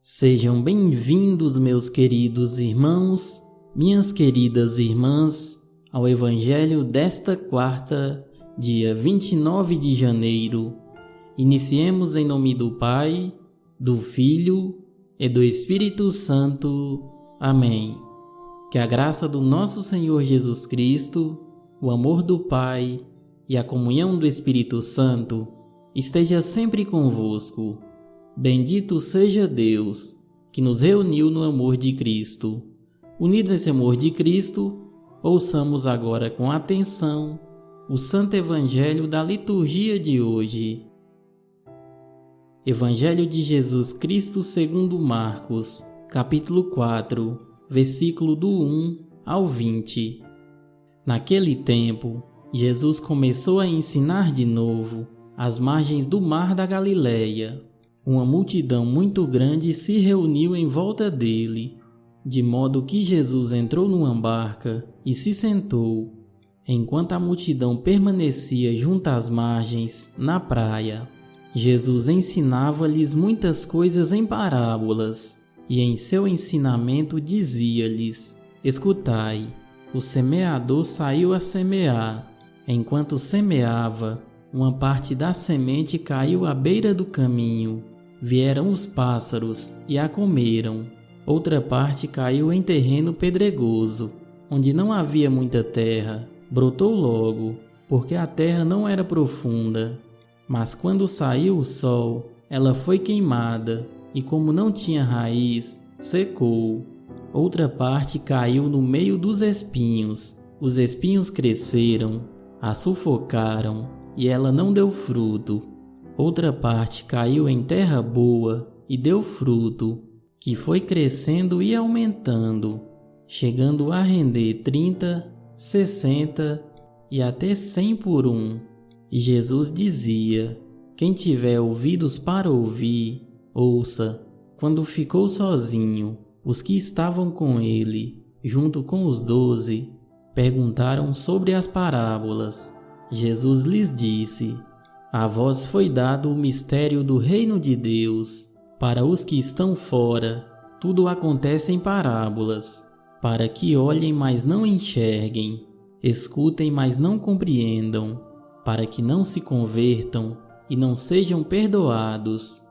Sejam bem-vindos, meus queridos irmãos, minhas queridas irmãs, ao Evangelho desta quarta, dia 29 de janeiro. Iniciemos em nome do Pai, do Filho e do Espírito Santo. Amém. Que a graça do nosso Senhor Jesus Cristo, o amor do Pai e a comunhão do Espírito Santo esteja sempre convosco. Bendito seja Deus, que nos reuniu no amor de Cristo. Unidos nesse amor de Cristo, ouçamos agora com atenção o Santo Evangelho da liturgia de hoje. Evangelho de Jesus Cristo segundo Marcos, capítulo 4, versículo do 1 ao 20. Naquele tempo, Jesus começou a ensinar de novo às margens do mar da Galileia. Uma multidão muito grande se reuniu em volta dele, de modo que Jesus entrou numa barca e se sentou, enquanto a multidão permanecia junto às margens, na praia. Jesus ensinava-lhes muitas coisas em parábolas, e em seu ensinamento dizia-lhes: Escutai, o semeador saiu a semear. Enquanto semeava, uma parte da semente caiu à beira do caminho. Vieram os pássaros e a comeram. Outra parte caiu em terreno pedregoso, onde não havia muita terra. Brotou logo, porque a terra não era profunda. Mas quando saiu o sol, ela foi queimada, e como não tinha raiz, secou. Outra parte caiu no meio dos espinhos. Os espinhos cresceram, a sufocaram, e ela não deu fruto. Outra parte caiu em terra boa e deu fruto, que foi crescendo e aumentando, chegando a render 30, 60 e até 100 por um. E Jesus dizia: Quem tiver ouvidos para ouvir, ouça. Quando ficou sozinho, os que estavam com ele, junto com os 12, perguntaram sobre as parábolas. Jesus lhes disse: A vós foi dado o mistério do reino de Deus. Para os que estão fora, tudo acontece em parábolas, para que olhem, mas não enxerguem, escutem, mas não compreendam, para que não se convertam e não sejam perdoados.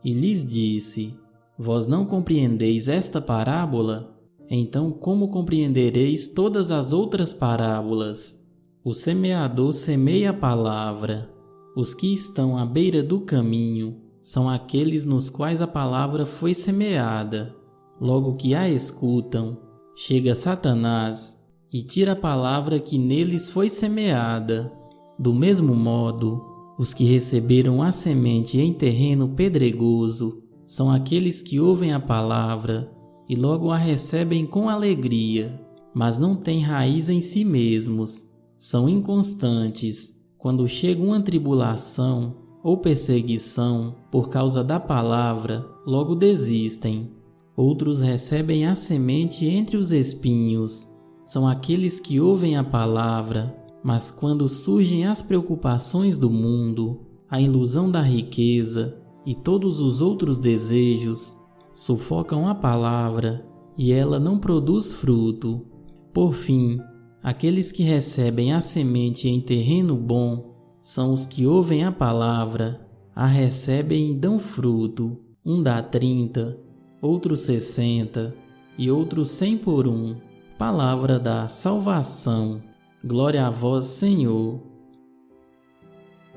E lhes disse: Vós não compreendeis esta parábola? Então como compreendereis todas as outras parábolas? O semeador semeia a palavra. Os que estão à beira do caminho são aqueles nos quais a palavra foi semeada. Logo que a escutam, chega Satanás e tira a palavra que neles foi semeada. Do mesmo modo, os que receberam a semente em terreno pedregoso são aqueles que ouvem a palavra e logo a recebem com alegria, mas não têm raiz em si mesmos, são inconstantes. Quando chega uma tribulação ou perseguição por causa da palavra, logo desistem. Outros recebem a semente entre os espinhos. São aqueles que ouvem a palavra, mas quando surgem as preocupações do mundo, a ilusão da riqueza e todos os outros desejos, sufocam a palavra e ela não produz fruto. Por fim, aqueles que recebem a semente em terreno bom são os que ouvem a palavra, a recebem e dão fruto. Um dá 30, outro 60 e outro 100 por um. Palavra da salvação. Glória a vós, Senhor.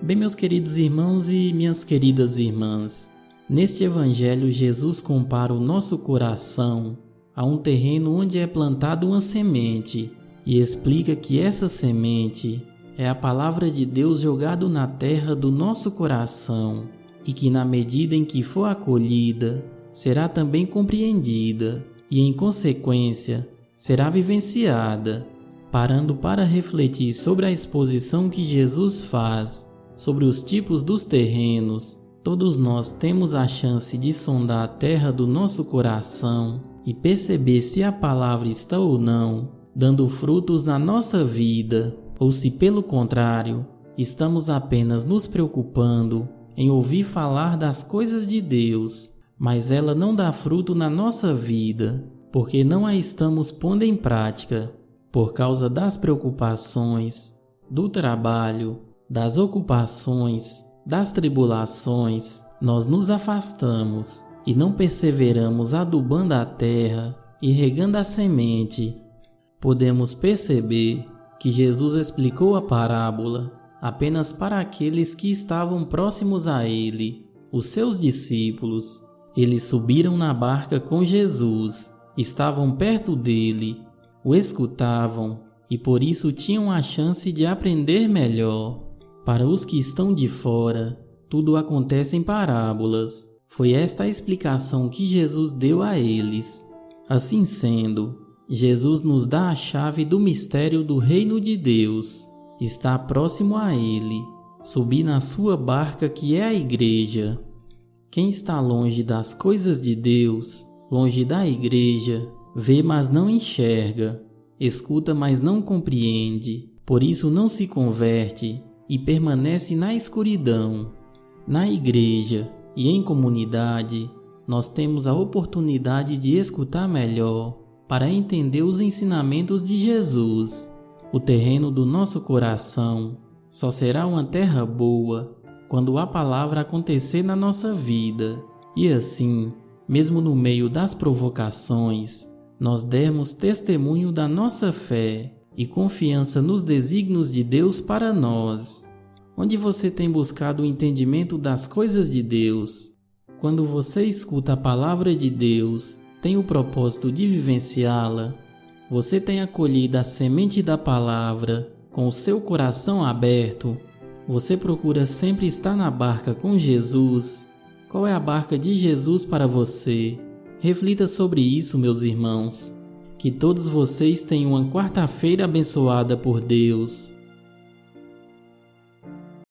Bem, meus queridos irmãos e minhas queridas irmãs, neste Evangelho Jesus compara o nosso coração a um terreno onde é plantada uma semente, e explica que essa semente é a palavra de Deus jogada na terra do nosso coração e que, na medida em que for acolhida, será também compreendida e, em consequência, será vivenciada. Parando para refletir sobre a exposição que Jesus faz sobre os tipos dos terrenos, todos nós temos a chance de sondar a terra do nosso coração e perceber se a palavra está ou não dando frutos na nossa vida, ou se, pelo contrário, estamos apenas nos preocupando em ouvir falar das coisas de Deus, mas ela não dá fruto na nossa vida, porque não a estamos pondo em prática, por causa das preocupações, do trabalho, das ocupações, das tribulações. Nós nos afastamos e não perseveramos adubando a terra e regando a semente. Podemos perceber que Jesus explicou a parábola apenas para aqueles que estavam próximos a ele, os seus discípulos. Eles subiram na barca com Jesus, estavam perto dele, o escutavam e por isso tinham a chance de aprender melhor. Para os que estão de fora, tudo acontece em parábolas. Foi esta a explicação que Jesus deu a eles. Assim sendo, Jesus nos dá a chave do mistério do reino de Deus. Está próximo a ele. Subir na sua barca, que é a igreja. Quem está longe das coisas de Deus, longe da igreja, vê, mas não enxerga, escuta, mas não compreende, por isso não se converte e permanece na escuridão. Na igreja e em comunidade, nós temos a oportunidade de escutar melhor para entender os ensinamentos de Jesus. O terreno do nosso coração só será uma terra boa quando a palavra acontecer na nossa vida. E assim, mesmo no meio das provocações, nós dermos testemunho da nossa fé e confiança nos desígnios de Deus para nós. Onde você tem buscado o entendimento das coisas de Deus? Quando você escuta a palavra de Deus, tem o propósito de vivenciá-la? Você tem acolhido a semente da palavra com o seu coração aberto? Você procura sempre estar na barca com Jesus? Qual é a barca de Jesus para você? Reflita sobre isso, meus irmãos. Que todos vocês tenham uma quarta-feira abençoada por Deus.